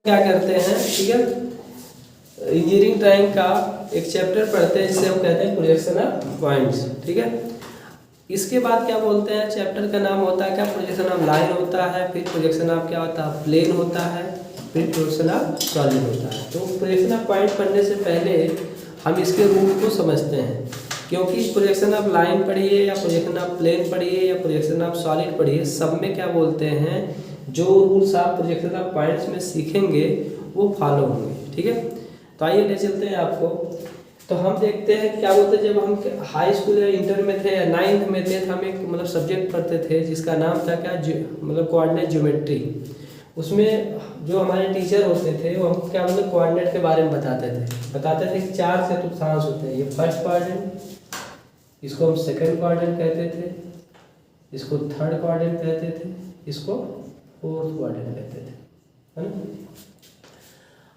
क्या करते हैं, ठीक है, इंजीनियरिंग ड्राइंग का एक चैप्टर पढ़ते हैं जिसे हम कहते हैं प्रोजेक्शन ऑफ पॉइंट्स। ठीक है, इसके बाद क्या बोलते हैं, चैप्टर का नाम होता है क्या, प्रोजेक्शन ऑफ लाइन होता है, फिर प्रोजेक्शन ऑफ क्या होता है, प्लेन होता है, फिर प्रोजेक्शन ऑफ सॉलिड होता है। तो प्रोजेक्शन ऑफ पॉइंट पढ़ने से पहले हम इसके रूल को समझते हैं, क्योंकि प्रोजेक्शन ऑफ लाइन पढ़िए या प्रोजेक्शन ऑफ प्लेन पढ़िए या प्रोजेक्शन ऑफ सॉलिड पढ़िए, सब में क्या बोलते हैं, जो रूल्स आप प्रोजेक्शन ऑफ पॉइंट्स में सीखेंगे वो फॉलो होंगे। ठीक है, तो आइए ले चलते हैं आपको। तो हम देखते हैं क्या बोलते हैं, जब हम हाई स्कूल या इंटर में थे या 9th में थे तो हम एक मतलब सब्जेक्ट पढ़ते थे जिसका नाम था क्या, मतलब कोऑर्डिनेट ज्योमेट्री। उसमें जो हमारे टीचर होते थे वो हम क्या मतलब कोऑर्डिनेट के बारे में बताते थे कि 4 चतुर्थांश होते हैं। ये फर्स्ट क्वाड्रेंट, इसको हम सेकंड क्वाड्रेंट कहते थे, इसको थर्ड क्वाड्रेंट कहते थे, इसको फोर्थ क्वाड्रेंट कहते थे, है ना।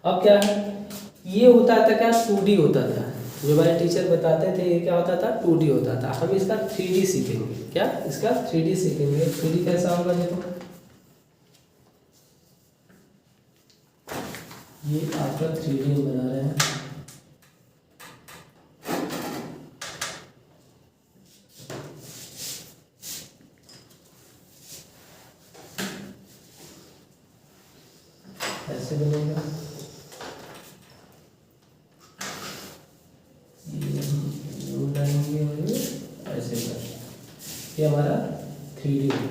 अब क्या है, ये होता था क्या, 2D होता था। जो हमारे टीचर बताते थे ये क्या होता था, 2D होता था। हम इसका 3D सीखेंगे। क्या, इसका 3D सीखेंगे। 3D कैसा होगा, देखो ये आपका 3D हम बना रहे हैं। ऐसे बनेगा, ये हमारा 3D है।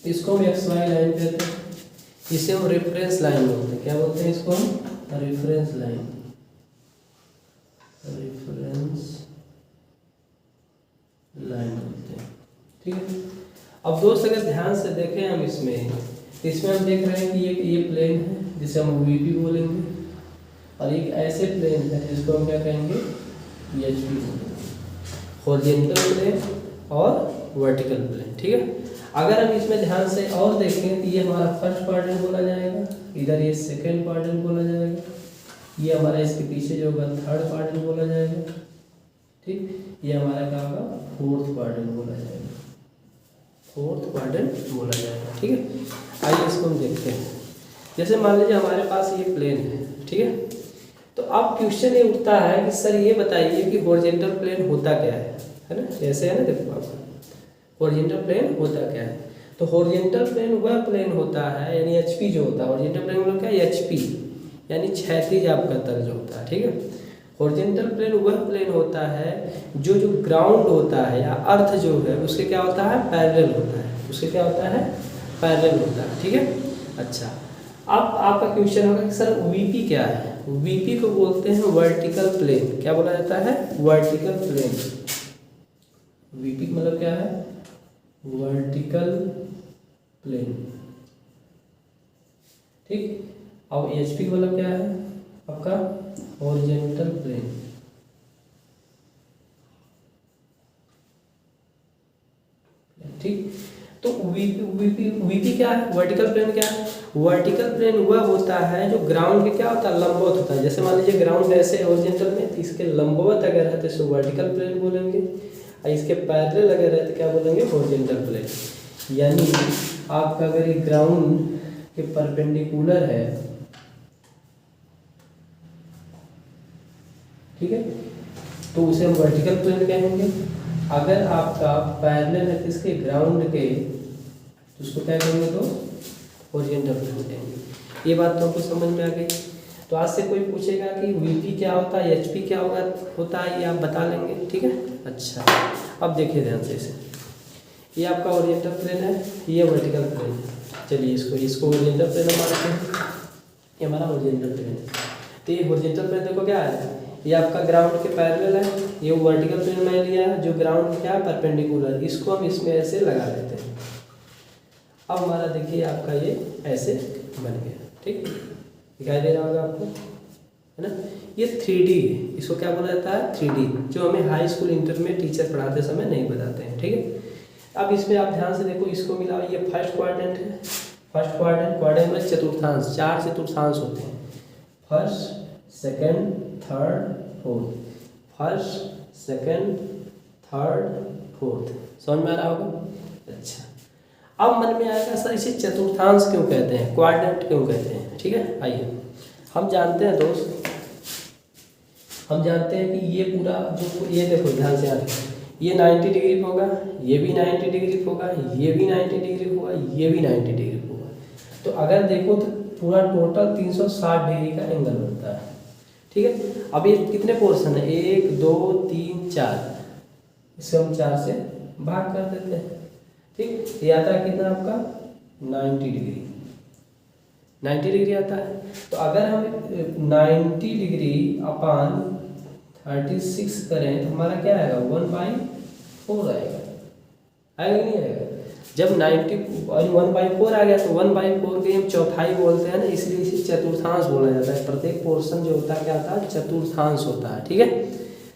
इसको हम XY लाइन कहते हैं, इसे हम रेफरेंस लाइन बोलते हैं। क्या बोलते हैं इसको हम, रेफरेंस लाइन, रेफरेंस लाइन बोलते हैं। ठीक है, अब दोस्त अगर ध्यान से देखें हम इसमें, तो इसमें हम देख रहे हैं कि ये प्लेन है जिसे हम VP बोलेंगे, और एक ऐसे प्लेन है जिसको हम क्या कहेंगे, HP बोलेंगे, हॉरिजॉन्टल प्लेन और वर्टिकल प्लेन। ठीक है, अगर हम इसमें ध्यान से और देखें तो ये हमारा फर्स्ट क्वाड्रेंट बोला जाएगा, इधर ये सेकंड क्वाड्रेंट बोला जाएगा, ये हमारा इसके पीछे जो होगा थर्ड क्वाड्रेंट बोला जाएगा। ठीक, ये हमारा क्या होगा, फोर्थ क्वाड्रेंट बोला जाएगा, फोर्थ क्वाड्रेंट बोला जाएगा। ठीक है, आइए इसको हम देखते हैं। जैसे मान लीजिए हमारे पास ये प्लेन है, ठीक है, तो अब क्वेश्चन ये उठता है कि सर ये बताइए कि हॉरिजॉन्टल प्लेन होता क्या है ना, ऐसे है ना, देखो आपका हॉरिजॉन्टल प्लेन होता क्या है। तो हॉरिजॉन्टल प्लेन वह प्लेन होता है, यानी HP जो होता है, हॉरिजॉन्टल प्लेन मतलब क्या है, HP यानी क्षैतिज आपका तल जो होता है। ठीक है, हॉरिजॉन्टल प्लेन वह प्लेन होता है जो ग्राउंड होता है या अर्थ जो है उसके क्या होता है, पैरेलल होता है, उसके क्या होता है, पैरेलल होता है। ठीक है, अच्छा, अब आपका क्वेश्चन होगा कि सर VP क्या है। VP को बोलते हैं वर्टिकल प्लेन। क्या बोला जाता है, वर्टिकल प्लेन। VP मतलब क्या है, वर्टिकल प्लेन। ठीक, और HP का मतलब क्या है आपका, हॉरिजॉन्टल प्लेन। ठीक, तो VP क्या है, वर्टिकल प्लेन क्या है, वर्टिकल प्लेन वह होता है जो ग्राउंड के क्या होता है, लंबवत होता है। जैसे मान लीजिए ग्राउंड ऐसे हॉरिजॉन्टल में, तो इसके लंबवत अगर है तो इसको वर्टिकल प्लेन बोलेंगे, और इसके पैरेलल अगर है तो क्या बोलेंगे, हॉरिजॉन्टल प्लेन। यानी आपका अगर ये ग्राउंड के परपेंडिकुलर है, ठीक है, तो उसे हम वर्टिकल प्लेन कहेंगे। अगर आपका पैरेलल है किसके, ग्राउंड के, तो उसको क्या कहेंगे, तो हॉरिजॉन्टल प्लेन कहेंगे। ये बात तो आपको समझ में आ गई। तो आज से कोई पूछेगा कि VP क्या होता है, HP क्या होता है, ये आप बता लेंगे। ठीक है, अच्छा, अब देखिए ध्यान से इसे, ये आपका हॉरिजॉन्टल प्लेन है, ये वर्टिकल प्लेन है। चलिए इसको हॉरिजॉन्टल प्लेन हम मानते हैं, ये हमारा हॉरिजॉन्टल प्लेन है। तो ये हॉरिजॉन्टल प्लेन देखो क्या है, ये आपका ग्राउंड के पैरेलल है, ये वर्टिकल प्लेन मैंने लिया है जो ग्राउंड क्या है, परपेंडिकुलर, इसको हम इसमें ऐसे लगा देते हैं। अब हमारा देखिए आपका ये ऐसे बन गया। ठीक, दिखाई दे रहा होगा आपको, है ना। ये 3D है, इसको क्या बोला जाता है, 3D, जो हमें हाई स्कूल इंटर में टीचर पढ़ाते समय नहीं बताते हैं। ठीक है, अब इसमें आप ध्यान से देखो, इसको मिला, ये फर्स्ट क्वाड्रेंट है, फर्स्ट क्वाड्रेंट में चतुर्थांश, 4 चतुर्थांश होते हैं, first second third fourth, first second third fourth, समझ में आ रहा होगा। अच्छा, अब मन में आएगा सर इसे चतुर्थांश क्यों कहते हैं, क्वाड्रेंट क्यों कहते हैं। ठीक है, आइए हम जानते हैं दोस्त, हम जानते हैं कि ये पूरा जो ये देखो ध्यान से याद, ये 90 डिग्री होगा, ये भी 90 डिग्री होगा, ये भी 90 डिग्री होगा, ये भी 90 डिग्री होगा। तो अगर देखो तो पूरा टोटल 360 डिग्री का एंगल बनता है। ठीक है, अब ये कितने पोर्शन है, 1 2 3 4, इसे हम 4 से भाग कर देते हैं। ठीक, ये आता है कितना आपका 90 डिग्री, 90 डिग्री आता है। तो अगर हम 90 डिग्री अपान 36 करें तो हमारा क्या आएगा 1/4 आएगा, आएगा कि नहीं आएगा। जब 90 और 1/4 आ गया तो 1/4 के हम चौथाई बोलते हैं ना, इसलिए इसे चतुर्थांश बोला जाता है। प्रत्येक पोर्शन जो होता है क्या होता है, चतुर्थांश होता है। ठीक है,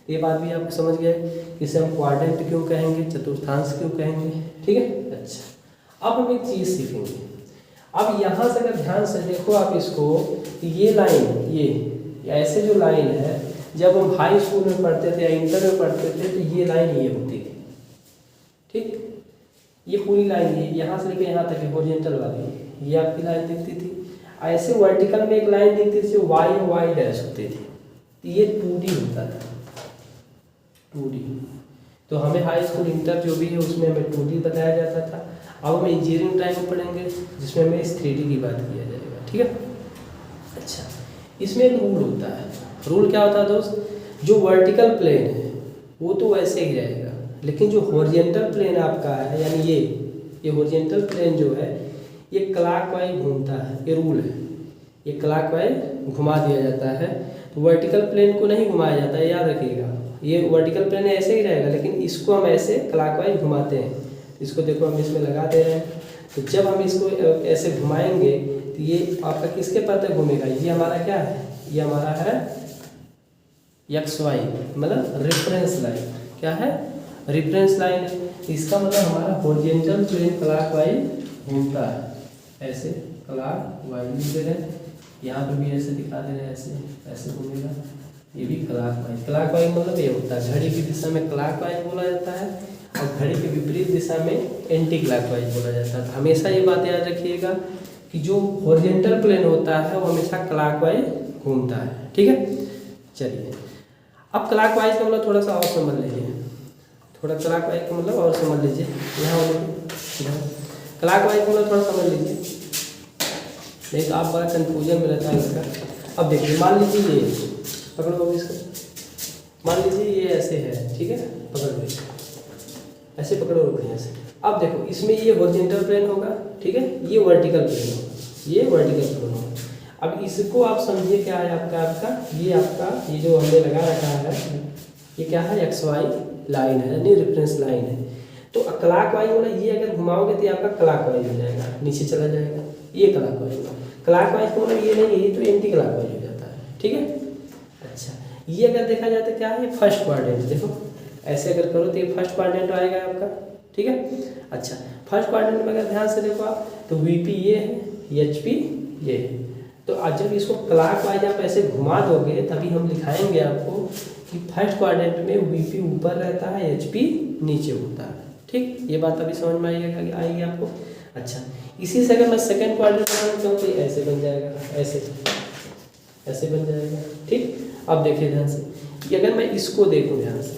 ये बात भी आपको समझ गया है, इसे हम क्वाड्रेंट क्यों कहेंगे, चतुर्थांश क्यों कहेंगे। ठीक है, अच्छा अब हम एक चीज़ सीखेंगे। अब यहाँ से अगर ध्यान से देखो आप इसको, ये लाइन, ये ऐसे जो लाइन है, जब हम हाई स्कूल में पढ़ते थे या इंटर में पढ़ते थे तो ये लाइन ये होती थी। ठीक, ये पूरी लाइन ये यहाँ से लेकर यहाँ तक है हॉरिजॉन्टल वाली, ये आपकी लाइन दिखती थी। ऐसे वर्टिकल में एक लाइन दिखती थी जो y डैश होती थी, ये 2D होता था, 2D। तो हमें हाई स्कूल इंटर जो भी है उसमें हमें 2D बताया जाता था। अब हम इंजीनियरिंग टाइम में पढ़ेंगे जिसमें हमें इस 3D की बात किया जाएगा। ठीक है, अच्छा इसमें एक रूल होता है। रूल क्या होता है दोस्त, जो वर्टिकल प्लेन है वो तो वैसे ही रहेगा, लेकिन जो हॉरिजॉन्टल प्लेन आपका है, यानी ये हॉरिजॉन्टल प्लेन जो है ये क्लॉकवाइज घूमता है, ये रूल है, ये क्लॉकवाइज घुमा दिया जाता है। तो वर्टिकल प्लेन को नहीं घुमाया जाता है, याद रखिएगा। ये वर्टिकल प्लेन ऐसे ही रहेगा, लेकिन इसको हम ऐसे क्लॉकवाइज घुमाते हैं। इसको देखो हम इसमें लगा दे रहे हैं, तो जब हम इसको ऐसे घुमाएंगे तो ये आपका किसके पथ घूमेगा, ये हमारा क्या है, ये हमारा है XY, मतलब रेफरेंस लाइन। क्या है, रेफरेंस लाइन है। इसका मतलब हमारा हॉरिजॉन्टल प्लेन क्लॉकवाइज घूमता है, ऐसे क्लॉकवाइज लिख दे रहे हैं, यहाँ पे भी ऐसे दिखा दे रहे हैं, ऐसे ऐसे घूमेगा, ये भी क्लॉकवाइज। क्लॉकवाइज मतलब ये होता है, घड़ी की दिशा में क्लॉकवाइज बोला जाता है और घड़ी के विपरीत दिशा में एंटी क्लॉकवाइज बोला जाता है। हमेशा ये बात याद रखिएगा कि जो हॉरिजॉन्टल प्लेन होता है वो हमेशा क्लॉकवाइज घूमता है। ठीक है, चलिए अब क्लॉकवाइज का मतलब थोड़ा सा और समझ लीजिए, थोड़ा क्लॉकवाइज का मतलब और समझ लीजिए। यहाँ क्लॉकवाइज का मतलब थोड़ा समझ लीजिए, नहीं तो आप बड़ा कन्फ्यूजन में रहता है इसका। अब देखिए, मान लीजिए ये पकड़ो अब इसको, मान लीजिए ये ऐसे है, ठीक है, पकड़ लो ऐसे, पकड़ो बढ़िया से। अब देखो इसमें ये हॉरिजॉन्टल प्लेन होगा, ठीक है, ये वर्टिकल प्लेन होगा, ये वर्टिकल प्लेन होगा। अब इसको आप समझिए क्या है आपका ये जो हमने लगा रखा है, ये क्या है, XY लाइन है, यानी रेफरेंस लाइन है। तो क्लॉकवाइज वाला ये अगर घुमाओगे तो आपका क्लॉकवाइज हो जाएगा, नीचे चला जाएगा, ये क्लॉकवाइज होगा। क्लॉकवाइज का मतलब ये नहीं है, ये तो एंटी क्लॉकवाइज हो जाता है। ठीक है, अच्छा ये अगर देखा जाए तो क्या है, फर्स्ट क्वाड्रेंट। देखो ऐसे अगर करो तो ये फर्स्ट क्वाड्रेंट आएगा आपका। ठीक है, अच्छा फर्स्ट क्वाड्रेंट में अगर ध्यान से देखो आप तो VP ये है, HP ये है। तो आज जब इसको क्लॉकवाइज आप ऐसे घुमा दोगे तभी हम लिखाएंगे आपको कि फर्स्ट क्वाड्रेंट में VP ऊपर रहता है, HP नीचे होता है। ठीक, ये बात अभी समझ में आएगी आपको। अच्छा इसी से अगर मैं सेकंड क्वाड्रेंट बनाना चाहूँ तो ऐसे बन जाएगा, ऐसे बन जाएगा। ठीक, अब देखिए ध्यान से, कि अगर मैं इसको देखूँ ध्यान से,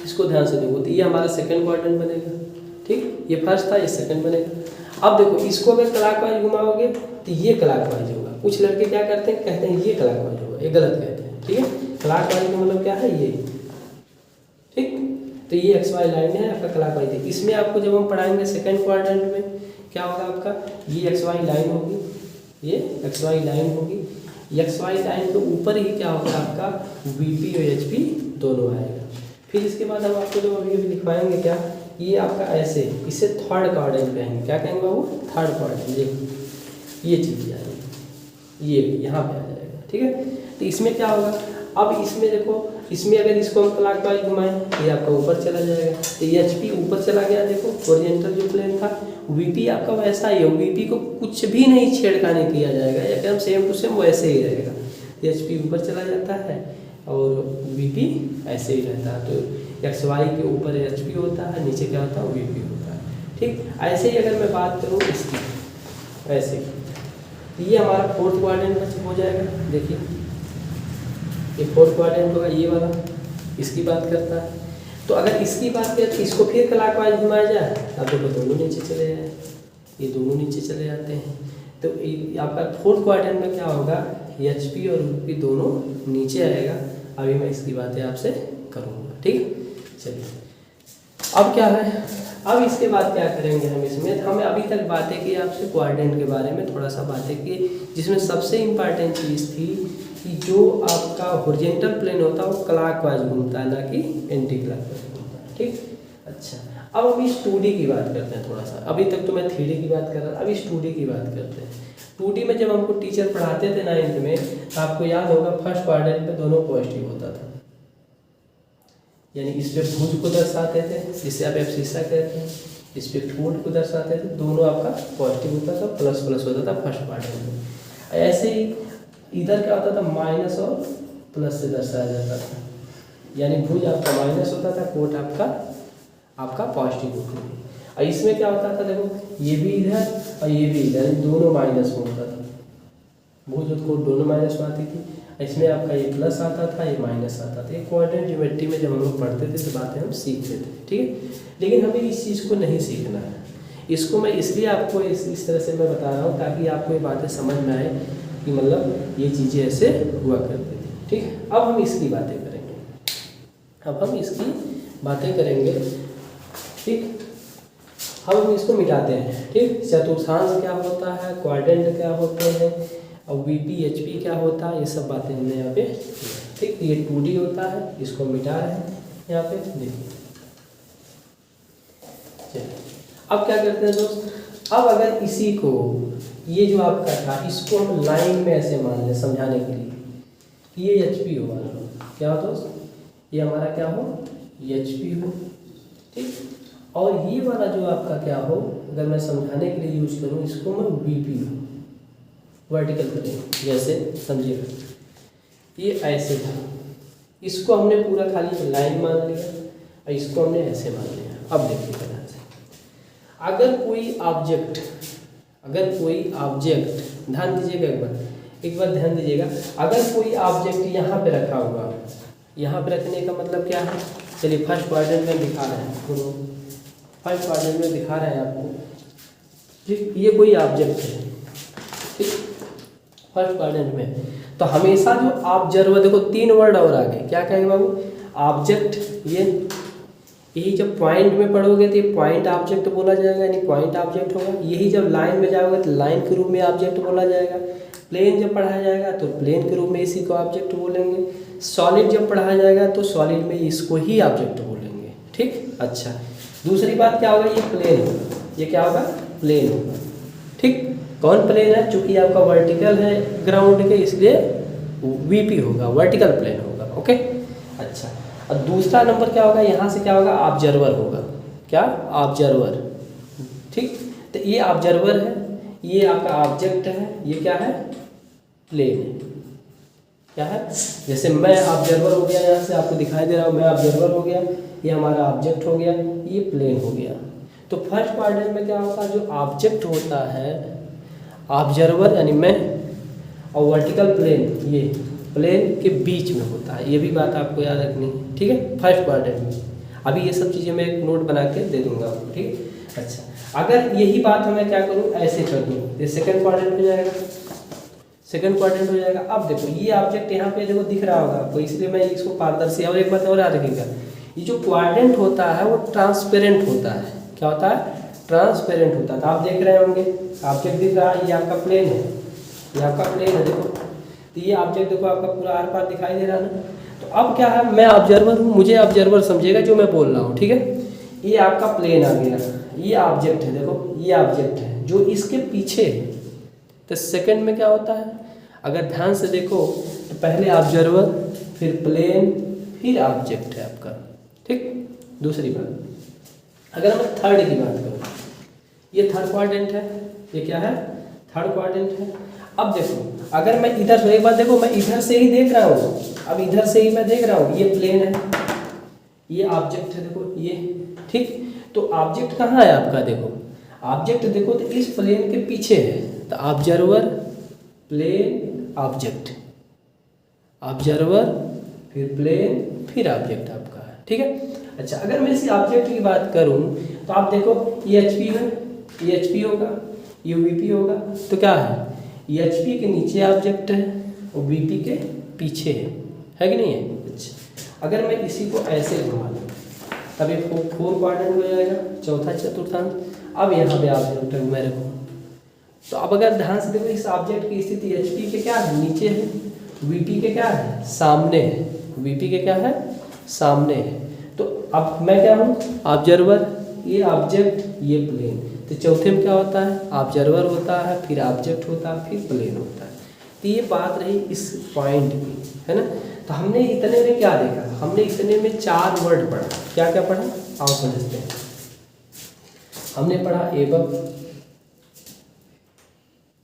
इसको ध्यान से देखो तो ये हमारा सेकंड क्वाड्रेंट बनेगा। ठीक, ये फर्स्ट था, ये सेकंड बनेगा। अब देखो इसको अगर क्लॉकवाइज घुमाओगे तो ये क्लॉकवाइज होगा। कुछ लड़के क्या करते हैं, कहते हैं ये क्लॉकवाइज होगा, ये गलत कहते हैं। ठीक है, क्लॉकवाइज का मतलब क्या है, ये। ठीक, तो ये XY लाइन है आपका क्लॉकवाइज। इसमें आपको जब हम पढ़ाएंगे सेकंड क्वाड्रेंट में क्या होगा आपका, ये XY लाइन होगी, ये XY लाइन होगी। XY लाइन के ऊपर ही क्या होगा आपका VP और HP दोनों आएगा। फिर इसके बाद हम आपको जो अभी लिखवाएंगे क्या, ये आपका ऐसे, इसे थर्ड क्वाड्रेंट कहेंगे। क्या कहेंगे बाबू, थर्ड क्वाड्रेंट। ये चीज़ आएगी, ये यहाँ पे आ जाएगा। ठीक है, तो इसमें क्या होगा, अब इसमें देखो, इसमें अगर इसको हम क्लॉकवाइज घुमाएं तो ये आपका ऊपर चला जाएगा, तो ये HP ऊपर चला गया। देखो हॉरिजॉन्टल जो प्लेन था, VP आपका वैसा ही है, VP को कुछ भी नहीं छेड़खानी किया जाएगा, एकदम सेम टू सेम वैसे ही रहेगा। HP ऊपर चला जाता है और VP ऐसे ही रहता है। तो XY के ऊपर HP होता है, नीचे क्या होता है, VP होता है। ठीक। ऐसे ही अगर मैं बात करूँ इसकी, ऐसे ये हमारा फोर्थ क्वाड्रेंट में हो जाएगा। देखिए ये फोर्थ क्वाड्रेंट होगा, ये वाला इसकी बात करता है। तो अगर इसकी बात करें तो इसको फिर क्लॉकवाइज घुमाया जाए, अब देखो दोनों नीचे चले जाए, ये दोनों नीचे चले जाते हैं। तो आपका फोर्थ क्वाड्रेंट में क्या होगा, एच पी और यू पी दोनों नीचे आएगा। अभी मैं इसकी बातें आपसे करूँगा, ठीक। चलिए अब क्या है, अब इसके बाद क्या करेंगे हम इसमें, हमें अभी तक बातें की आपसे क्वाड्रेंट के बारे में थोड़ा सा बातें की, जिसमें सबसे इम्पॉर्टेंट चीज़ थी कि जो आपका हॉरिजॉन्टल प्लेन होता है वो क्लॉकवाइज घूमता है, ना कि एंटी क्लॉकवाइज घूमता है, ठीक। अच्छा अब हम इस 2D की बात करते हैं थोड़ा सा। अभी तक तो मैं 3D की बात कर रहा था, अब इस 2D की बात करते हैं। 2D में जब हमको टीचर पढ़ाते थे 9th में, तो आपको याद होगा फर्स्ट क्वाड्रेंट पे दोनों पॉजिटिव होता था, यानी इस पे भुज को दर्शाते थे, जिसे आप एब्सिसा कहते हैं, इस पे ठोड को दर्शाते थे, दोनों आपका पॉजिटिव होता था, प्लस प्लस होता था फर्स्ट क्वाड्रेंट में। ऐसे ही इधर क्या होता था, माइनस और प्लस से दर्शाया जाता था, यानी भुज आपका माइनस होता था, कोट आपका पॉजिटिव होता था। और इसमें क्या होता था, देखो ये भी इधर और ये भी इधर, दोनों माइनस में होता था, भुज और कोट दोनों माइनस में आती थी। इसमें आपका ये प्लस आता था, ये माइनस आता था। ये क्वाड्रेंट ज्योमेट्री में जब हम लोग पढ़ते थे तो बातें हम सीखते थे, ठीक है। लेकिन हमें इस चीज़ को नहीं सीखना है, इसको मैं इसलिए आपको इस तरह से मैं बता रहा हूँ ताकि आपको ये बातें समझ में आए कि मतलब ये चीज़ें ऐसे हुआ करती थी, ठीक है। अब हम इसकी बातें करेंगे, अब हम इसकी बातें करेंगे, ठीक। अब हम इसको मिटाते हैं, ठीक। चतुर्थांश क्या होता है, क्वाड्रेंट क्या होते हैं, और वीपी एचपी क्या होता है, ये सब बातें हमने यहाँ पे, ठीक। ये 2D होता है, इसको मिटा रहे हैं यहाँ पे, देखिए। चलिए अब क्या करते हैं दोस्त, अब अगर इसी को, ये जो आपका था, इसको हम लाइन में ऐसे मान लें समझाने के लिए, ये एचपी हो, मान लो क्या हो दोस्त, ये हमारा क्या हो, एचपी हो, ठीक। और ये वाला जो आपका क्या हो, अगर मैं समझाने के लिए यूज करूँ, इसको मैं वीपी हो, वर्टिकल प्लेन, जैसे समझिएगा ये ऐसे था, इसको हमने पूरा खाली लाइन मान लिया और इसको हमने ऐसे मान लिया। अब देखिए ध्यान से, अगर कोई ऑब्जेक्ट ध्यान दीजिएगा, एक बार ध्यान दीजिएगा, अगर कोई ऑब्जेक्ट यहाँ पे रखा हुआ, यहाँ पे रखने का मतलब क्या है, चलिए फर्स्ट क्वाड्रेंट में दिखा रहे हैं, फर्स्ट क्वाड्रेंट में दिखा रहे हैं आपको, ठीक। ये कोई ऑब्जेक्ट है, ठीक, फर्स्ट क्वाड्रेंट में। तो हमेशा जो ऑब्जर्वर, देखो 3 वर्ड और आगे क्या कहेंगे बाबू, ऑब्जेक्ट, यही जब पॉइंट में पढ़ोगे तो ये पॉइंट ऑब्जेक्ट बोला जाएगा, यानी पॉइंट ऑब्जेक्ट होगा। यही जब लाइन में जाओगे तो लाइन के रूप में ऑब्जेक्ट बोला जाएगा। प्लेन जब पढ़ाया जाएगा तो प्लेन के रूप में इसी को ऑब्जेक्ट बोलेंगे। सॉलिड जब पढ़ाया जाएगा तो सॉलिड में इसको ही ऑब्जेक्ट बोलेंगे, ठीक। अच्छा दूसरी बात क्या होगा, ये प्लेन होगा, ये क्या होगा, प्लेन होगा, ठीक। कौन प्लेन है, चूंकि आपका वर्टिकल है ग्राउंड के, इसलिए वीपी होगा, वर्टिकल प्लेन होगा, ओके। अच्छा और दूसरा नंबर क्या होगा, यहाँ से क्या होगा, ऑब्जर्वर होगा, क्या, ऑब्जर्वर, ठीक। तो ये ऑब्जर्वर है, ये आपका ऑब्जेक्ट है, ये क्या है, प्लेन है, क्या है, जैसे मैं ऑब्जर्वर हो गया, यहाँ से आपको दिखाई दे रहा हूँ, मैं ऑब्जर्वर हो गया, ये हमारा ऑब्जेक्ट हो गया, ये प्लेन हो गया। तो फर्स्ट क्वाड्रेंट में क्या होता है, जो ऑब्जेक्ट होता है, ऑब्जर्वर यानी मैं, और वर्टिकल प्लेन ये प्लेन के बीच में होता है, ये भी बात आपको याद रखनी है, ठीक है, फर्स्ट क्वाड्रेंट में। अभी ये सब चीज़ें मैं एक नोट बना के दे दूंगा आपको, ठीक। अच्छा अगर यही बात मैं क्या करूँ, ऐसे कर दूँ, ये सेकंड क्वाड्रेंट हो जाएगा, सेकंड क्वाड्रेंट हो जाएगा। अब देखो ये ऑब्जेक्ट यहाँ पे देखो दिख रहा होगा आपको, इसलिए मैं इसको पारदर्शी, और एक बात और याद रखिएगा, ये जो क्वाड्रेंट होता है वो ट्रांसपेरेंट होता है, क्या होता है, ट्रांसपेरेंट होता है। तो आप देख रहे होंगे ऑब्जेक्ट दिख रहा है, ये आपका प्लेन है, ये आपका प्लेन है, देखो तो ये ऑब्जेक्ट देखो आपका पूरा आर पार दिखाई दे रहा है ना। तो अब क्या है, मैं ऑब्जर्वर हूँ, मुझे ऑब्जर्वर समझिएगा जो मैं बोल रहा हूँ, ठीक है। ये आपका प्लेन आ गया, ये ऑब्जेक्ट है, देखो ये ऑब्जेक्ट है जो इसके पीछे है। तो सेकंड में क्या होता है, अगर ध्यान से देखो तो पहले ऑब्जर्वर, फिर प्लेन, फिर ऑब्जेक्ट है आपका, ठीक। दूसरी बात, अगर मैं थर्ड की बात करूँ, ये थर्ड क्वाड्रेंट है, ये क्या है, थर्ड क्वाड्रेंट है। अब देखो अगर मैं इधर से, एक बार देखो मैं इधर से ही देख रहा हूँ, अब इधर से ही मैं देख रहा हूँ, ये प्लेन है, ये ऑब्जेक्ट है, देखो ये, ठीक। तो ऑब्जेक्ट कहाँ है आपका, देखो ऑब्जेक्ट देखो तो इस प्लेन के पीछे है, तो ऑब्जर्वर प्लेन ऑब्जेक्ट, ऑब्जर्वर फिर प्लेन फिर ऑब्जेक्ट आपका है, ठीक है। अच्छा अगर मैं इसी ऑब्जेक्ट की बात करूं तो आप देखो ये एच पी है, ये एच पी होगा, ये वी पी होगा, तो क्या है ये एच पी के नीचे ऑब्जेक्ट है और वी पी के पीछे है कि नहीं है। अच्छा अगर मैं इसी को ऐसे घुमा दूँ तब ये फोर क्वाड्रेंट हो जाएगा, चौथा चतुर्थांश। अब यहाँ पे ऑब्जेक्ट है मेरे को, तो अब अगर ध्यान से देखो इस ऑब्जेक्ट की स्थिति एच पी के क्या है नीचे है, वी पी के क्या है सामने है, वी पी के क्या है सामने है। तो अब मैं क्या हूँ ऑब्जर्वर, ये ऑब्जेक्ट ये प्लेन, तो चौथे में क्या होता है ऑब्जर्वर होता है फिर ऑब्जेक्ट होता है फिर प्लेन होता है। तो ये बात रही इस पॉइंट की, है ना। तो हमने इतने में क्या देखा, हमने इतने में 4 वर्ड पढ़ा, क्या क्या पढ़ा आओ समझते हैं। हमने पढ़ा एबव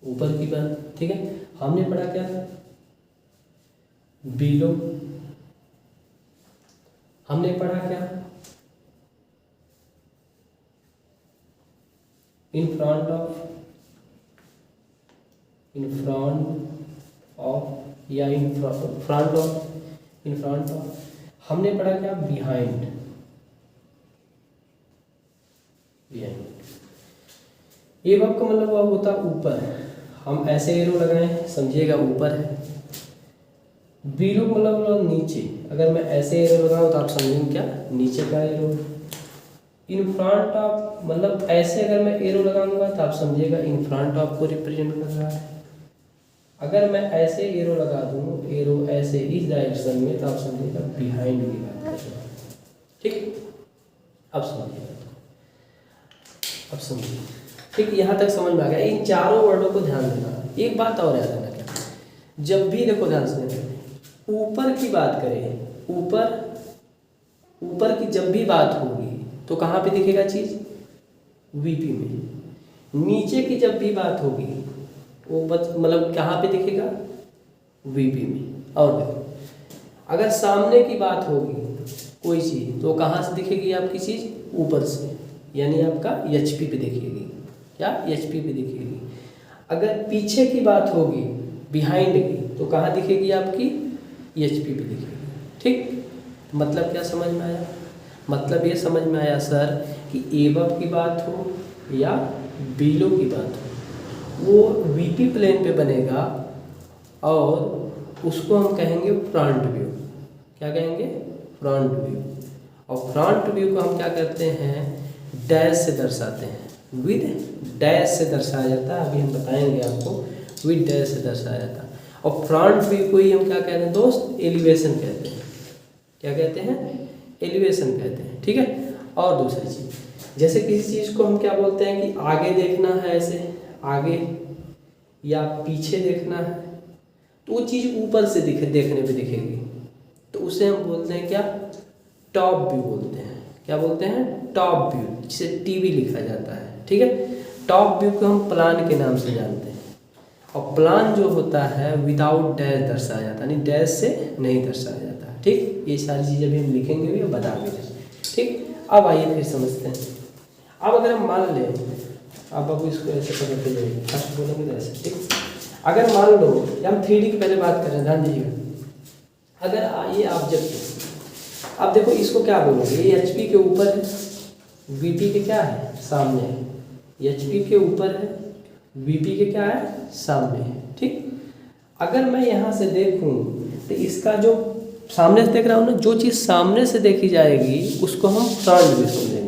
ऊपर की बात, ठीक है। हमने पढ़ा क्या बिलो, हमने पढ़ा क्या in front of, in front of या in front of, in front of. हमने पढ़ा क्या बिहाइंड, बिहाइंड। ये वर्ब का मतलब वर्ब होता है ऊपर, हम ऐसे एरो लगाएं समझिएगा ऊपर है। बिलो मतलब नीचे, अगर मैं ऐसे एरो लगाऊं तो आप समझेंगे क्या नीचे का एरो। इन फ्रंट ऑफ मतलब ऐसे अगर मैं एरो लगाऊंगा तो आप समझिएगा इन फ्रंट ऑफ को रिप्रेजेंट कर रहा है। अगर मैं ऐसे एरो लगा दूं, एरो ऐसे इस डायरेक्शन में, तो आप समझिएगा बिहाइंड की बात कर रहा है, ठीक। अब समझिएगा, अब समझिए, ठीक। यहाँ तक समझ में आ गया। इन चारों वर्डों को ध्यान देना। एक बात और याद रखना, क्या जब भी देखो ध्यान से ऊपर की बात करें, ऊपर की जब भी बात होगी तो कहाँ पे दिखेगा चीज़ वीपी में। नीचे की जब भी बात होगी वो मतलब कहाँ पे दिखेगा वीपी में। और देखो अगर सामने की बात होगी कोई चीज़ तो कहाँ से दिखेगी आपकी चीज़ ऊपर से, यानी आपका एचपी पे दिखेगी, क्या एचपी पे दिखेगी। अगर पीछे की बात होगी बिहाइंड की तो कहाँ दिखेगी आपकी एचपी पे दिखेगी, ठीक। मतलब क्या समझ में आया, मतलब ये समझ में आया सर कि एबव की बात हो या बिलो की बात हो वो वीपी प्लेन पे बनेगा और उसको हम कहेंगे फ्रंट व्यू। क्या कहेंगे फ्रंट व्यू। और फ्रंट व्यू को हम क्या करते हैं डैश से दर्शाते हैं, विद डैश से दर्शाया जाता है। अभी हम बताएंगे आपको विद डैश से दर्शाया जाता है। और फ्रंट व्यू को ही हम क्या कहते हैं दोस्त एलिवेशन कहते हैं। क्या कहते हैं एलिवेशन कहते हैं, ठीक है। और दूसरी चीज़ जैसे किसी चीज़ को हम क्या बोलते हैं कि आगे देखना है, ऐसे आगे या पीछे देखना है तो वो चीज़ ऊपर से देखने पे दिखेगी, तो उसे हम बोलते हैं क्या टॉप व्यू बोलते हैं। क्या बोलते हैं टॉप व्यू, जिसे टीवी लिखा जाता है, ठीक है। टॉप व्यू को हम प्लान के नाम से जानते हैं। और प्लान जो होता है विदाउट डैश दर्शाया जाता है, यानी डैश से नहीं दर्शाया जाता, ठीक। ये सारी चीज़ें भी हम लिखेंगे भी और बता भी दें, ठीक। अब आइए फिर समझते हैं। अब अगर हम मान लें, अब आप इसको ऐसे पकड़ते जाइए, फर्स्ट बोलेंगे तो ऐसे, ठीक। अगर मान लो हम 3D की पहले बात करें, ध्यान दीजिएगा। अगर ये ऑब्जेक्ट, अब देखो इसको क्या बोलोगे, ये एचपी के ऊपर है, वीपी के क्या है सामने है। एचपी के ऊपर है, वीपी के क्या है सामने है, ठीक। अगर मैं यहाँ से देखूँ तो इसका जो सामने से देख रहा हूँ ना, जो चीज़ सामने से देखी जाएगी उसको हम फ्रंट व्यू समझेंगे।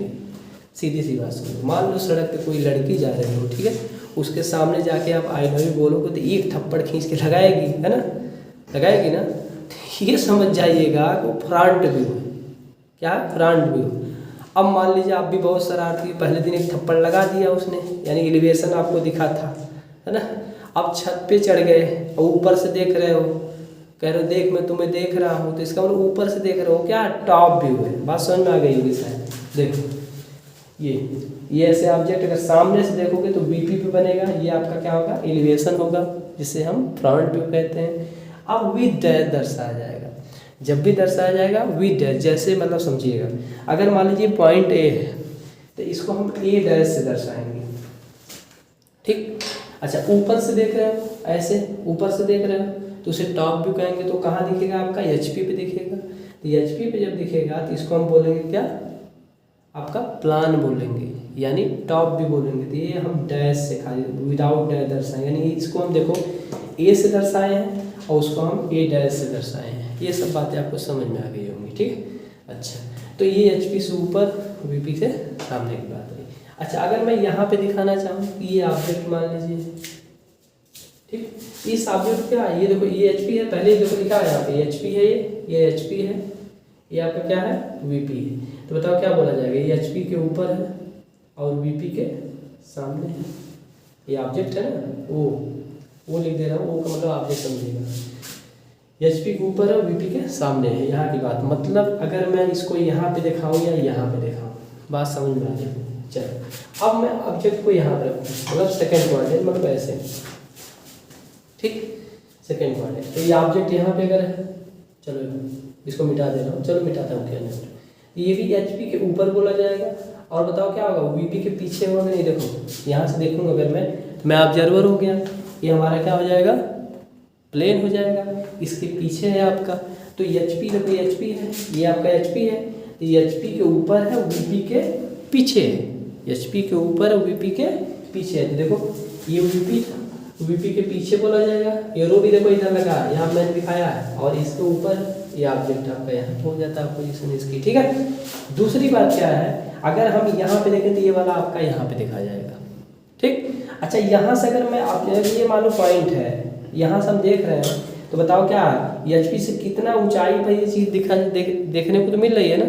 सीधी सी बात सुनो, मान लो सड़क पे कोई लड़की जा रही हो, ठीक है, उसके सामने जाके आप आई लव यू बोलोगे तो एक थप्पड़ खींच के लगाएगी, है ना, लगाएगी ना। ये समझ जाइएगा वो फ्रंट व्यू है। क्या है फ्रंट व्यू। अब मान लीजिए आप भी बहुत शरारती, पहले दिन एक थप्पड़ लगा दिया उसने, यानी एलिवेशन आपको दिखा था, है ना। अब छत पे चढ़ गए और ऊपर से देख रहे हो, कह रहे हो देख मैं तुम्हें देख रहा हूँ, तो इसका मतलब ऊपर से देख रहे हो, क्या टॉप व्यू है। बात समझ में आ गई होगी शायद। देखो ये ऐसे ऑब्जेक्ट अगर सामने से देखोगे तो बीपी पे बनेगा, ये आपका क्या होगा एलिवेशन होगा, जिसे हम फ्रंट व्यू कहते हैं। अब विद डैश दर्शाया जाएगा, जब भी दर्शाया जाएगा विद डैश, जैसे मतलब समझिएगा अगर मान लीजिए पॉइंट ए है तो इसको हम ए डैश से दर्शाएंगे। ठीक, अच्छा ऊपर से देख रहे हो, ऐसे ऊपर से देख रहे हो तो उसे टॉप व्यू कहेंगे। तो कहाँ दिखेगा आपका, एचपी पे दिखेगा। तो एचपी पे जब दिखेगा तो इसको हम बोलेंगे क्या, आपका प्लान बोलेंगे, यानी टॉप व्यू बोलेंगे। तो ये हम डैश से खाली विदाउट डैश दर्शाएं, यानी इसको हम देखो ए से दर्शाए हैं और उसको हम ए डैश से दर्शाए हैं। ये सब बातें आपको समझ में आ गई होंगी। ठीक, अच्छा तो ये एचपी से ऊपर वीपी से सामने की बात रही। अच्छा अगर मैं यहाँ पे दिखाना चाहूँ कि ये ऑब्जेक्ट मान लीजिए, ठीक, इस ऑब्जेक्ट क्या है, ये देखो ये एचपी है, पहले देखो लिखा है यहाँ पे एचपी है, ये एचपी है, ये आपका क्या है वीपी है। तो बताओ क्या बोला जाएगा, ये एचपी के ऊपर है और वीपी के सामने है। ये ऑब्जेक्ट है ना, वो लिख दे रहा हूँ, वो का मतलब ऑब्जेक्ट समझिएगा। एचपी के ऊपर है, वीपी के सामने है, यहाँ की बात। मतलब अगर मैं इसको यहाँ पे दिखाऊँ या यहाँ पे दिखाऊँ, बात समझ में आ जाए। चलो अब मैं ऑब्जेक्ट को यहाँ पे रखूँ, मतलब सेकेंड क्वाड्रेंट, मतलब ऐसे, ठीक, सेकेंड क्वाड्रेंट। तो ये ऑब्जेक्ट यहाँ पे अगर है, चलो इसको मिटा दे रहा हूँ, चलो मिटाता हूँ क्या नहीं। ये भी एचपी के ऊपर बोला जाएगा। और बताओ क्या होगा, वीपी के पीछे होगा नहीं। देखो यहाँ से देखूँगा अगर मैं ऑब्जर्वर हो गया, ये हमारा क्या हो जाएगा, प्लेन हो जाएगा। इसके पीछे है आपका, तो एचपी, देखो एचपी है, ये आपका एचपी है, तो एचपी के ऊपर है, वीपी के पीछे है। एचपी के ऊपर है, वीपी के पीछे है। तो देखो ये वीपी के पीछे बोला जाएगा। एरो भी देखो इधर लगा है, यहाँ मैंने दिखाया है, और इसके ऊपर ये ऑब्जेक्ट आपका यहाँ हो जाता है पोजीशन इसकी। ठीक है, दूसरी बात क्या है, अगर हम यहाँ पे देखें तो ये वाला आपका यहाँ पे देखा जाएगा। ठीक, अच्छा यहाँ से अगर मैं आप ये मान लो पॉइंट है, यहाँ से हम देख रहे हैं, तो बताओ क्या एचपी से कितना ऊंचाई पर ये चीज़ देखने को तो मिल रही है ना।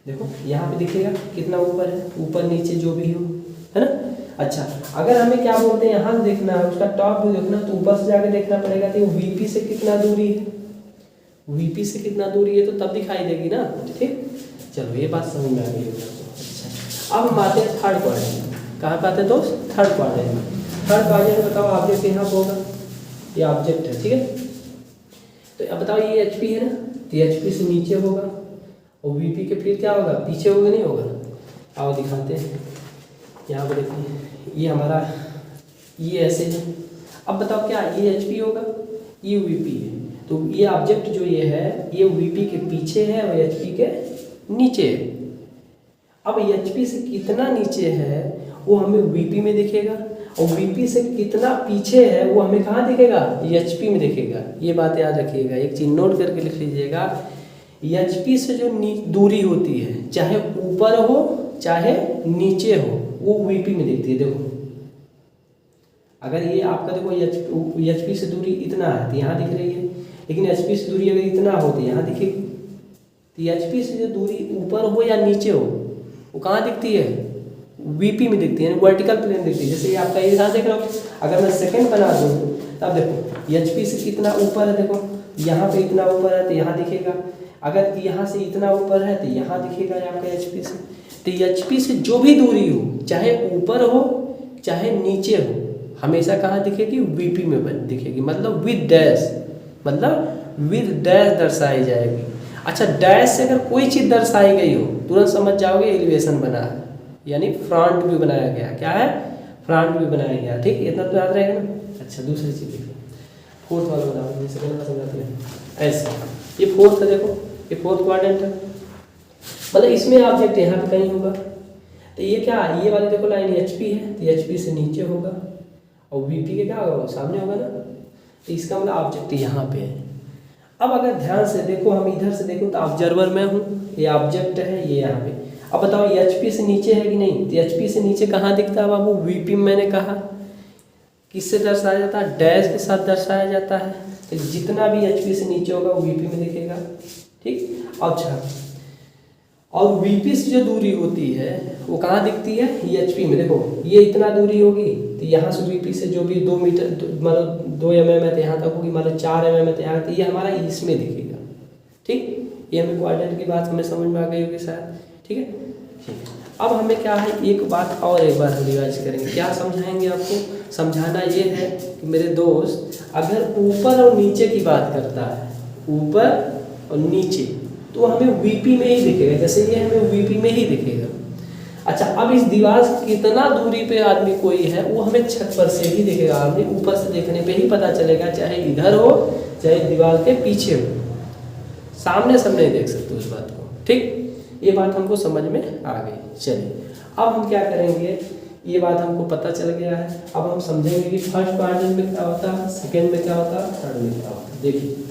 देखो यहाँ पे दिखेगा कितना ऊपर है, ऊपर नीचे जो भी हो, है ना। अच्छा अगर हमें क्या बोलते हैं, यहाँ से देखना है, उसका टॉप व्यू देखना, तो ऊपर से जाके देखना पड़ेगा कि वीपी से कितना दूरी है, वीपी से कितना दूरी है, तो तब दिखाई देगी ना। ठीक, चलो ये बात समझ में आ गई होगी। अच्छा अब हम आते हैं थर्ड क्वाड्रेंट। कहाँ पे आते हैं दोस्त, थर्ड क्वाड्रेंट। थर्ड क्वाड्रेंट बताओ ऑब्जेक्ट यहाँ पे होगा, ये ऑब्जेक्ट है, ठीक है। तो अब बताओ ये एचपी है ना, तो एचपी से नीचे होगा, और वीपी के फिर क्या होगा, पीछे होगा नहीं होगा। आओ दिखाते हैं, यहाँ पर देखिए ये हमारा, ये ऐसे है। अब बताओ क्या ये एचपी होगा, ये वीपी है, तो ये ऑब्जेक्ट जो ये है ये वीपी के पीछे है और एचपी के नीचे है। अब एचपी से कितना नीचे है वो हमें वीपी में दिखेगा, और वीपी से कितना पीछे है वो हमें कहाँ दिखेगा, एचपी में दिखेगा। ये बात याद रखिएगा, एक चीज नोट करके लिख लीजिएगा। एचपी से जो दूरी होती है, चाहे ऊपर हो चाहे नीचे हो, वो वीपी में दिखती है। देखो अगर ये आपका देखो एचपी से दूरी इतना है तो यहाँ दिख रही है, लेकिन एचपी से दूरी अगर इतना हो तो यहाँ दिखेगी। तो एचपी से जो दूरी ऊपर हो या नीचे हो वो कहाँ दिखती है, वीपी में दिखती है, वर्टिकल प्लेन दिखती है। जैसे ये आपका ये ध्यान देख रहा हो, अगर मैं सेकंड बना दूँ तब देखो एचपी से कितना ऊपर है, देखो यहाँ पे इतना ऊपर है तो यहाँ दिखेगा, अगर यहाँ से इतना ऊपर है तो यहाँ दिखेगा आपका एचपी से। तो एचपी से जो भी दूरी हो, चाहे ऊपर हो चाहे नीचे हो, हमेशा कहाँ दिखेगी, वीपी में दिखेगी। मतलब विद डैश, मतलब विद डैश दर्शाई जाएगी। अच्छा डैश से अगर कोई चीज़ दर्शाई गई हो तुरंत समझ जाओगे एलिवेशन बना है, यानी फ्रंट व्यू बनाया गया। क्या है, फ्रंट व्यू बनाया गया। ठीक, इतना तो याद रहेगा ना। अच्छा दूसरी चीज़ देखिए, फोर्थ वाला बताओ, जैसे समझाते हैं ऐसे। ये फोर्थ है, देखो ये फोर्थ क्वाड्रेंट है, मतलब इसमें ऑब्जेक्ट यहाँ पे कहीं होगा। तो ये क्या, ये वाली देखो लाइन एचपी है, तो एचपी से नीचे होगा, और वीपी के क्या होगा, सामने होगा ना। तो इसका मतलब ऑब्जेक्ट यहाँ पे है। अब अगर ध्यान से देखो, हम इधर से देखो तो ऑब्जर्वर मैं हूँ, ये ऑब्जेक्ट है, ये यहाँ पे। अब बताओ एचपी से नीचे है कि नहीं, तो एचपी से नीचे कहाँ दिखता है बाबू, वीपी में। मैंने कहा किससे दर्शाया जाता है, डैश के साथ दर्शाया जाता है। तो जितना भी एचपी से नीचे होगा वो वीपी में दिखेगा। ठीक, अच्छा और वीपी से जो दूरी होती है वो कहाँ दिखती है, ये एचपी में। देखो ये इतना दूरी होगी, तो यहाँ से वीपी से जो भी 2 मीटर मतलब 2 mm है तो यहाँ तक होगी, मतलब 4 mm है तो यहाँ, तो ये हमारा इसमें दिखेगा। ठीक, ये हमें क्वाड्रेंट की बात हमें समझ में आ गई होगी शायद। ठीक है, ठीक है। अब हमें क्या है, एक बात और एक बार हम रिवाइज करेंगे। क्या समझाएंगे आपको, समझाना ये है कि मेरे दोस्त अगर ऊपर और नीचे की बात करता है, ऊपर और नीचे, तो हमें वीपी में ही दिखेगा। जैसे ये हमें वीपी में ही दिखेगा। अच्छा, अब इस दीवार से कितना दूरी पे आदमी कोई है वो हमें छत पर से ही दिखेगा, आदमी ऊपर से देखने पे ही पता चलेगा, चाहे इधर हो चाहे दीवार के पीछे हो, सामने सब नहीं देख सकते उस बात को। ठीक, ये बात हमको समझ में आ गई। चलिए अब हम क्या करेंगे, ये बात हमको पता चल गया है, अब हम समझेंगे कि फर्स्ट क्वाड्रेंट में क्या होता है, सेकेंड में क्या होता है, थर्ड में क्या होता है। देखिए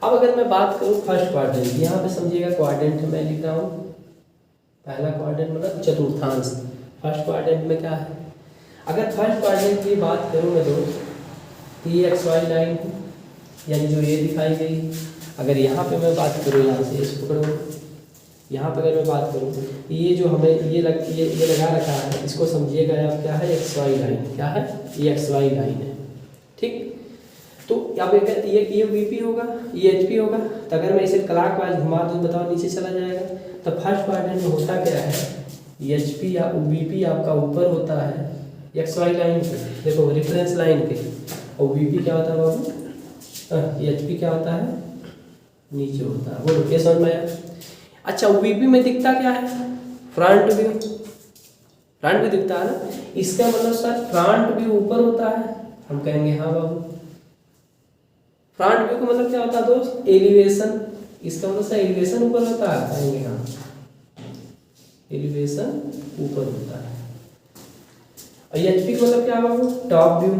अब अगर मैं बात करूँ फर्स्ट क्वाड्रेंट, यहाँ पे समझिएगा क्वाड्रेंट मैं लिख रहा हूँ, पहला क्वाड्रेंट मतलब चतुर्थांश। फर्स्ट क्वाड्रेंट में क्या है, अगर फर्स्ट क्वाड्रेंट की बात करूँ मैं दोस्त, तो ये एक्स वाई लाइन है, यानी जो ये दिखाई गई। अगर यहाँ पे मैं बात करूँ, यहाँ से इस पकड़ो, यहाँ पर अगर मैं बात करूँ, ये जो हमें ये लगा रखा है, इसको समझिएगा आप क्या है, एक्स वाई लाइन। क्या है, ये एक्स वाई लाइन है। ठीक, तो अब ये वीपी होगा, ये एचपी होगा, तो अगर मैं इसे क्लॉकवाइज घुमा दूँ, बताओ नीचे चला जाएगा। तो फर्स्ट क्वाड्रेंट में होता क्या है, एचपी या वीपी आपका ऊपर होता है एक्स वाई लाइन पे, देखो रेफरेंस लाइन पे, और वीपी क्या होता है बाबू, एचपी क्या होता है, नीचे होता है। बोलो क्या समझ में आया। अच्छा, वीपी में दिखता क्या है, फ्रंट व्यू, फ्रंट व्यू दिखता है ना, इसका मतलब सर फ्रंट व्यू ऊपर होता है। हम कहेंगे हाँ बाबू, फ्रंट व्यू का मतलब क्या होता है दोस्त, एलिवेशन, इसका मतलब सर एलिवेशन ऊपर होता है, कहेंगे हाँ एलिवेशन ऊपर होता है। और एचपी का मतलब क्या बाबू, टॉप व्यू,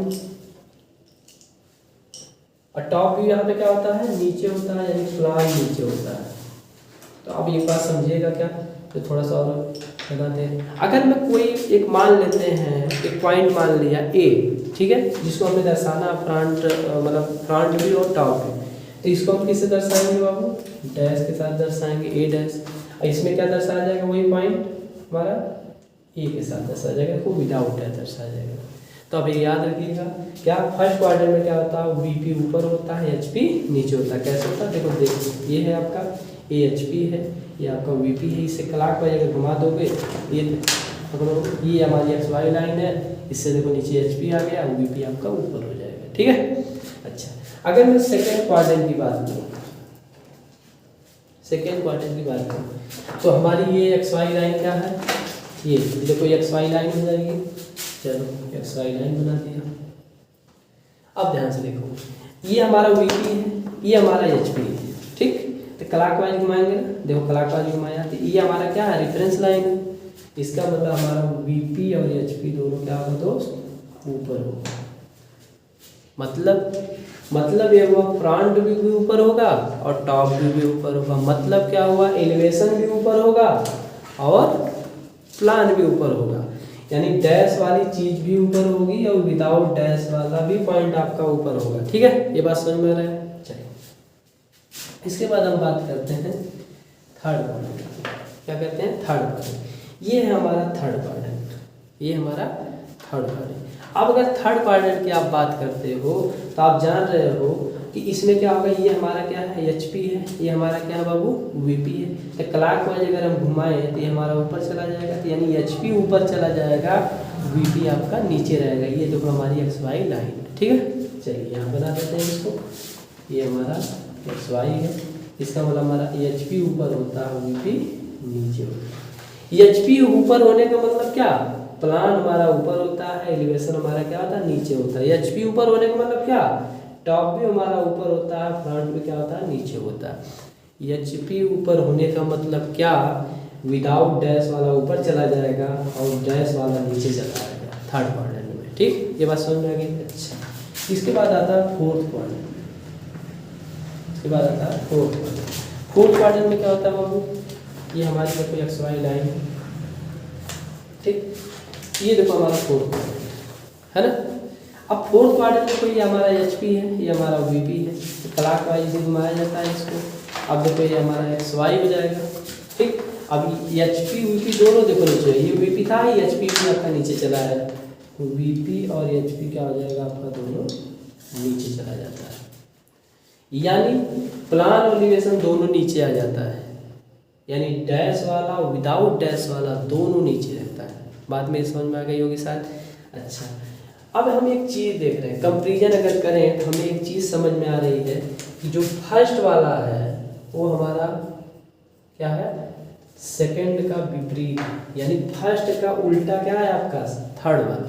और टॉप व्यू यहाँ पे क्या होता है, नीचे होता है, यानी प्लान नीचे होता है। तो अब एक बात समझिएगा क्या, तो थोड़ा सा और बताते हैं। अगर मैं कोई एक मान लेते हैं, एक पॉइंट मान लिया ए, ठीक है, जिसको हमें दर्शाना फ्रंट मतलब फ्रंट व्यू और टॉप व्यू, तो इसको हम किससे दर्शाएंगे बाबू, डैश के साथ दर्शाएंगे, ए डैश। और इसमें क्या दर्शाया जाएगा, वही पॉइंट हमारा ए के साथ दर्शाया जाएगा, को विदाउट डैश दर्शाया जाएगा। तो अब ये याद रखिएगा, क्या फर्स्ट क्वाड्रेंट में क्या होता है, वीपी ऊपर होता है, एचपी नीचे होता है। कैसे होता है, देखो ये है आपका ए एचपी है, ये आपका वीपी है, इसे क्लॉकवाइज अगर घुमा दोगे, ये हमारी एक्स वाई लाइन है, इससे देखो नीचे एचपी आ गया, वीपी आपका ऊपर हो जाएगा। ठीक है। अच्छा, अगर मैं सेकेंड क्वाड्रेंट की बात करूँ, सेकेंड क्वाड्रेंट की बात करूँ, तो हमारी ये एक्स वाई लाइन क्या है, ये देखो एक्स वाई लाइन हो जाएगी। चलो एक्स वाई लाइन बना दिया। अब ध्यान से देखो, ये हमारा वीपी है, ये हमारा एचपी है। ठीक, तो क्लॉकवाइज घुमाएंगे ना, देखो क्लॉकवाइज घुमाया, तो ये हमारा क्या है, रेफरेंस लाइन है। इसका मतलब हमारा वीपी और एचपी दोनों क्या होगा दोस्त, ऊपर होगा। मतलब ये हुआ फ्रंट व्यू भी ऊपर होगा और टॉप व्यू भी ऊपर होगा। मतलब क्या हुआ, एलिवेशन भी ऊपर होगा और प्लान भी ऊपर होगा, यानी डैश वाली चीज भी ऊपर होगी और विदाउट डैश वाला भी पॉइंट आपका ऊपर होगा। ठीक है, ये बात समझ में आ रहा है। चलिए इसके बाद हम बात करते हैं थर्ड क्वाड्रेंट। क्या कहते हैं, थर्ड क्वाड्रेंट। ये है हमारा थर्ड क्वाड्रेंट, ये हमारा थर्ड क्वाड्रेंट। अब अगर थर्ड क्वाड्रेंट की आप बात करते हो तो आप जान रहे हो कि इसमें क्या होगा, ये हमारा क्या है, एचपी है, ये हमारा क्या है बाबू, वीपी है। तो क्लॉकवाइज अगर हम घुमाएं तो ये हमारा ऊपर चला जाएगा, तो यानी एचपी ऊपर चला जाएगा, वीपी आपका नीचे रहेगा। ये देखो हमारी एक्स वाई लाइन। ठीक है, चलिए यहाँ बना देते हैं इसको, ये हमारा एक्स वाई है, इसका मतलब हमारा एचपी ऊपर होता है, वीपी नीचे होता है। एचपी ऊपर होने का मतलब क्या, प्लान हमारा ऊपर होता है, एलिवेशन हमारा क्या होता है, नीचे होता है। एचपी ऊपर होने का मतलब क्या, टॉप भी हमारा ऊपर होता है, फ्रंट भी क्या होता है, नीचे होता है। एचपी ऊपर होने का मतलब क्या, विदाउट डैश वाला ऊपर चला जाएगा और डैश वाला नीचे चला जाएगा थर्ड क्वाड्रेंट में। ठीक, ये बात समझ में आ गई। अच्छा, इसके बाद आता है फोर्थ क्वाड्रेंट। इसके बाद आता है फोर्थ क्वाड्रेंट। फोर्थ क्वाड्रेंट में क्या होता है बाबू, ये हमारी देखो एक्स वाई लाइन है। ठीक, ये देखो हमारा फोर्थ क्वाड्रेंट है ना। अब फोर्थ क्वाड्रेंट में ये हमारा एचपी है, ये हमारा वीपी है, तो क्लॉकवाइज भी घुमाया जाता है इसको। अब देखो ये हमारा एक्स वाई हो जाएगा। ठीक, अब एचपी वीपी दोनों देखो नीचे, ये वीपी था, ये एचपी भी आपका नीचे चला है, तो वीपी और एचपी क्या हो जाएगा आपका, दोनों नीचे चला जाता है, यानी प्लान और एलिवेशन दोनों नीचे आ जाता है, यानी डैश वाला विदाउट डैश वाला दोनों नीचे रहता है। बाद में समझ में आ गई होगी शायद। अच्छा, अब हम एक चीज़ देख रहे हैं, कंपैरिजन अगर करें तो हमें एक चीज़ समझ में आ रही है कि जो फर्स्ट वाला है वो हमारा क्या है, सेकंड का विपरीत, यानी फर्स्ट का उल्टा क्या है आपका, थर्ड वाला।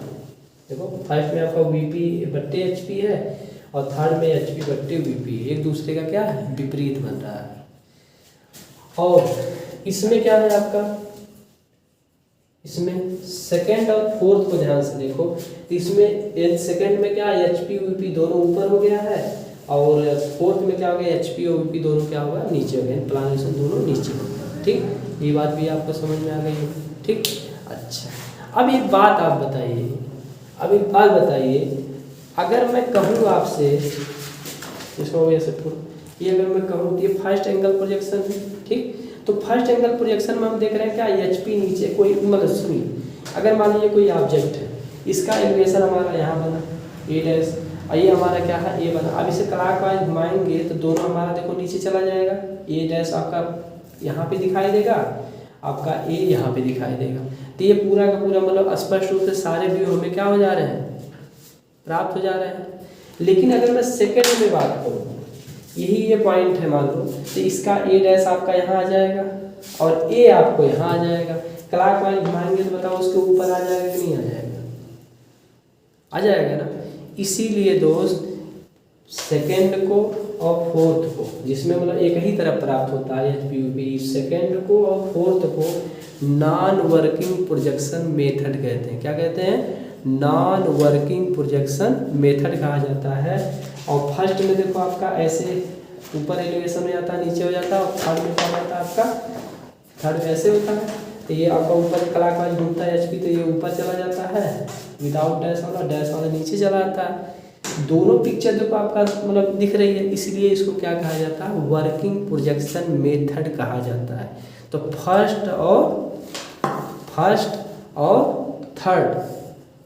देखो फर्स्ट में आपका वीपी बट्टे एचपी है और थर्ड में एचपी बट्टे वीपी, एक दूसरे का क्या है, विपरीत बन रहा है। और इसमें क्या है आपका, इसमें सेकंड और फोर्थ को ध्यान से देखो, तो इसमें सेकंड में क्या है, एचपी वीपी दोनों ऊपर हो गया है, और फोर्थ में क्या हो गया, एचपी और वीपी दोनों क्या होगा, नीचे हो गए, प्लानेशन दोनों नीचे हो गए। ठीक, ये बात भी आपको समझ में आ गई होगी। ठीक, अच्छा अब एक बात आप बताइए, अब एक बात बताइए, अगर मैं कहूँ आपसे, इसको ऐसे ये अगर मैं कहूँ तो ये फर्स्ट एंगल प्रोजेक्शन है। ठीक, तो फर्स्ट एंगल प्रोजेक्शन में हम देख रहे हैं क्या, एचपी नीचे कोई, मतलब सुनिए, अगर मान लीजिए कोई ऑब्जेक्ट है, इसका एलिवेशन हमारा यहाँ बना ए डैश, और ये हमारा क्या है, ए बना। अब इसे क्लॉकवाइज घुमाएंगे तो दोनों हमारा देखो नीचे चला जाएगा, ए डैश आपका यहाँ पे दिखाई देगा, आपका ए यहाँ पे दिखाई देगा। तो ये पूरा का पूरा मतलब स्पष्ट रूप से सारे व्यू हमें क्या हो जा रहे हैं, प्राप्त हो जा रहे हैं। लेकिन अगर मैं सेकंड में बात करूँ, यही ये पॉइंट है मान लो, तो इसका ए डैश आपका यहाँ आ जाएगा और ए आपको यहाँ आ जाएगा। क्लॉकवाइज घुमाएंगे तो बताओ उसके ऊपर आ जाएगा कि नहीं आ जाएगा, आ जाएगा ना। इसीलिए दोस्त सेकंड को और फोर्थ को, जिसमें मतलब एक ही तरफ प्राप्त होता है एचपीयूपी, सेकंड को और फोर्थ को नॉन वर्किंग प्रोजेक्शन मेथड कहते हैं। क्या कहते हैं, नॉन वर्किंग प्रोजेक्शन मेथड कहा जाता है। और फर्स्ट में देखो आपका ऐसे ऊपर एलिवेशन हो जाता है, नीचे हो जाता है, और थर्ड में क्या होता है आपका, थर्ड में ऐसे होता है, तो ये आपका ऊपर क्लॉकवाइज घूमता है एचपी, तो ये ऊपर चला जाता है विदाउट डैश वाला नीचे चला आता है। दोनों पिक्चर देखो आपका मतलब दिख रही है, इसलिए इसको क्या कहा जाता है, वर्किंग प्रोजेक्शन मेथड कहा जाता है। तो फर्स्ट और थर्ड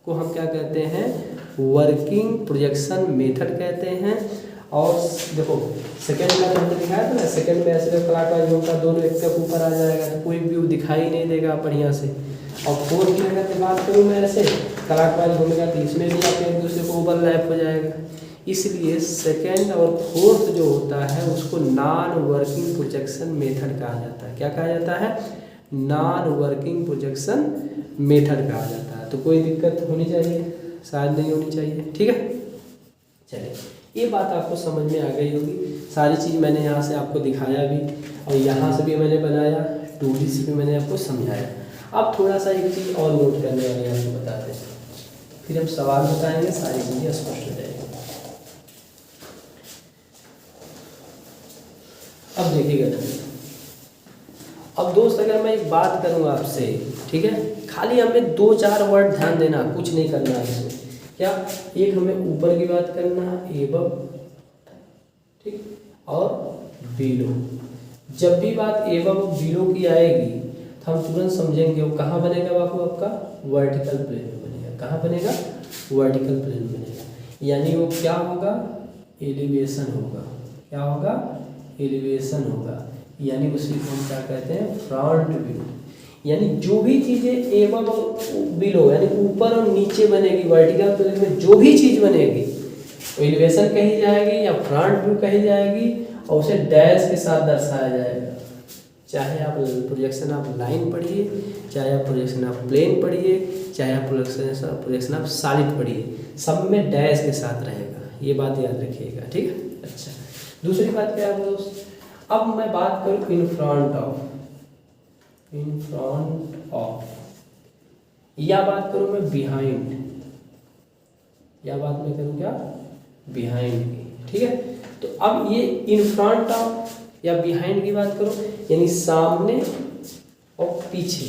को हम क्या कहते हैं, वर्किंग प्रोजेक्शन मेथड कहते हैं। और देखो सेकंड का तो हमने दिखाया था ना, सेकंड में ऐसे क्लॉकवाइज घूमता दोनों एक तक ऊपर आ जाएगा, तो कोई व्यू दिखाई नहीं देगा बढ़िया से। और फोर्थ में अगर बात करूँ मैं, ऐसे क्लॉकवाइज घूमेगा तो इसमें भी आप एक दूसरे को ओवरलैप हो जाएगा। इसलिए सेकंड और फोर्थ जो होता है उसको नॉन वर्किंग प्रोजेक्शन मेथड कहा जाता है। क्या कहा जाता है, नॉन वर्किंग प्रोजेक्शन मेथड कहा जाता है। तो कोई दिक्कत होनी चाहिए, शायद नहीं होनी चाहिए। ठीक है, चलिए ये बात आपको समझ में आ गई होगी। सारी चीज़ मैंने यहाँ से आपको दिखाया भी, और यहाँ से भी मैंने बनाया, 2D से भी मैंने आपको समझाया। अब थोड़ा सा एक चीज़ और नोट करने वाली आपको बताते हैं, फिर हम सवाल बताएंगे, सारी चीज़ें स्पष्ट हो जाएगी। अब देखिएगा, अब दोस्त अगर मैं एक बात करूँ आपसे, ठीक है, खाली हमें 2-4 वर्ड ध्यान देना, कुछ नहीं करना है इसमें। क्या, एक हमें ऊपर की बात करना, एबव, ठीक, और बिलो। जब भी बात एबव बिलो की आएगी तो हम तुरंत समझेंगे वो कहाँ बनेगा बाबू, आपका वर्टिकल प्लेन में बनेगा। कहाँ बनेगा, वर्टिकल प्लेन में बनेगा। यानी वो क्या होगा, एलिवेशन होगा। क्या होगा, एलिवेशन होगा। यानी उसी को हम क्या कहते हैं, फ्रंट व्यू। यानी जो भी चीज़ें एबव और बिलो यानी ऊपर और नीचे बनेगी वर्टिकल प्लेन में, जो भी चीज़ बनेगी एलिवेशन कही जाएगी या फ्रंट व्यू कही जाएगी, और उसे डैश के साथ दर्शाया जाएगा। चाहे आप प्रोजेक्शन आप लाइन पढ़िए, चाहे आप प्रोजेक्शन आप प्लेन पढ़िए, चाहे आप प्रोजेक्शन आप सॉलिड पढ़िए, सब में डैश के साथ रहेगा। ये बात याद रखिएगा, ठीक है। अच्छा, दूसरी बात क्या है दोस्त, अब मैं बात करूँ इन फ्रंट ऑफ, या बात करूँ मैं बिहाइंड, या बात मैं करूँ क्या, बिहाइंड की, ठीक है। तो अब ये इन फ्रंट ऑफ या बिहाइंड की बात करो, यानी सामने और पीछे।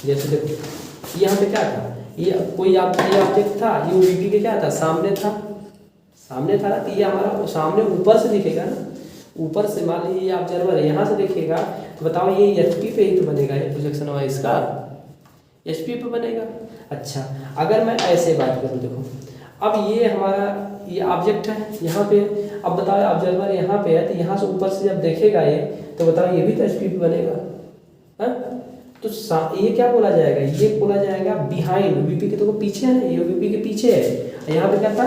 जैसे देखो यहाँ पे क्या था, ये कोई ऑब्जेक्ट था, ये वीपी के क्या था, सामने था ना, तो ये हमारा सामने ऊपर से दिखेगा ना, ऊपर से मान लीजिए ये ऑब्जर्वर है, यहाँ से देखेगा तो बताओ ये एचपी पे ही तो बनेगा, ये प्रोजेक्शन हुआ इसका एचपी पे बनेगा। अच्छा, अगर मैं ऐसे बात करूँ, देखो अब ये हमारा ये ऑब्जेक्ट है यहाँ पे, अब बताओ ऑब्जर्वर यहाँ पे है, तो यहाँ से ऊपर से जब देखेगा ये, तो बताओ ये भी तो एचपी पे बनेगा, है? तो ये क्या बोला जाएगा, ये बोला जाएगा बिहाइंड। वीपी के तो पीछे है, ये वीपी के पीछे है, यहाँ पे क्या था,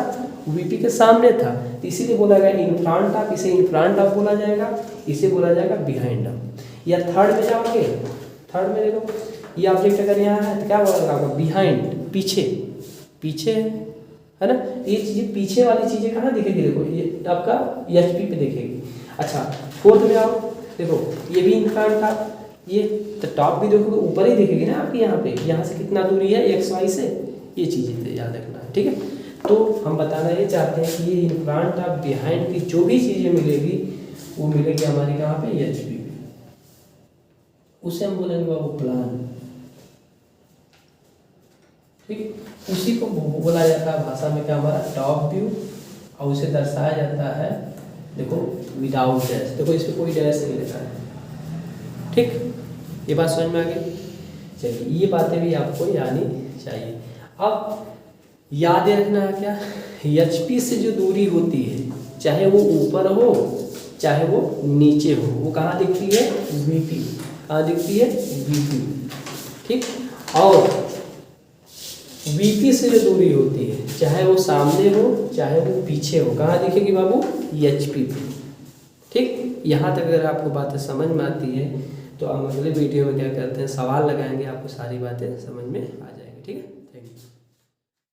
वीपी के सामने था, तो इसीलिए बोला गया इन फ्रंट ऑफ। इसे इन फ्रंट ऑफ बोला जाएगा, इसे बोला जाएगा बिहाइंड ऑफ। या थर्ड में जाओगे थर्ड में देखो, ये ऑब्जेक्ट अगर यहाँ है तो क्या बोलेगा आपका, बिहाइंड, पीछे, पीछे है ना। ये चीज़ें पीछे वाली चीज़ें कहाँ दिखेगी, देखो ये आपका HP पे दिखेगी। अच्छा फोर्थ में आओ, देखो ये भी इनफ्रांट था, ये तो टॉप भी देखोगे ऊपर ही दिखेगी ना आपकी, यहाँ पे, यहाँ से कितना दूरी है XY से, ये चीज़ें तो याद रखना है, ठीक है। तो हम बताना ये चाहते हैं कि ये इनफ्रांट ऑफ बिहाइंड की जो भी चीज़ें मिलेगी वो मिलेगी हमारी कहाँ पे, HP पे, उसे हम बोलेंगे वो प्लान, ठीक। उसी को बोला जाता है भाषा में क्या, हमारा टॉप व्यू, और उसे दर्शाया जाता है देखो विदाउट डैश, देखो इस पर कोई डैश नहीं लिखा है, ठीक। ये बात समझ में आ गई। चलिए ये बातें भी आपको यानी चाहिए। अब याद रखना है क्या, HP से जो दूरी होती है, चाहे वो ऊपर हो चाहे वो नीचे हो, वो कहाँ दिखती है, VP, कहाँ दिखती है, VP, ठीक। और VP से जो दूरी होती है, चाहे वो सामने हो चाहे वो पीछे हो, कहाँ दिखेगी बाबू, HP पे, ठीक। यहाँ तक अगर आपको बातें समझ में आती है तो हम अगले वीडियो में क्या करते हैं, सवाल लगाएंगे, आपको सारी बातें समझ में आ जाएगी, ठीक है। Thank you.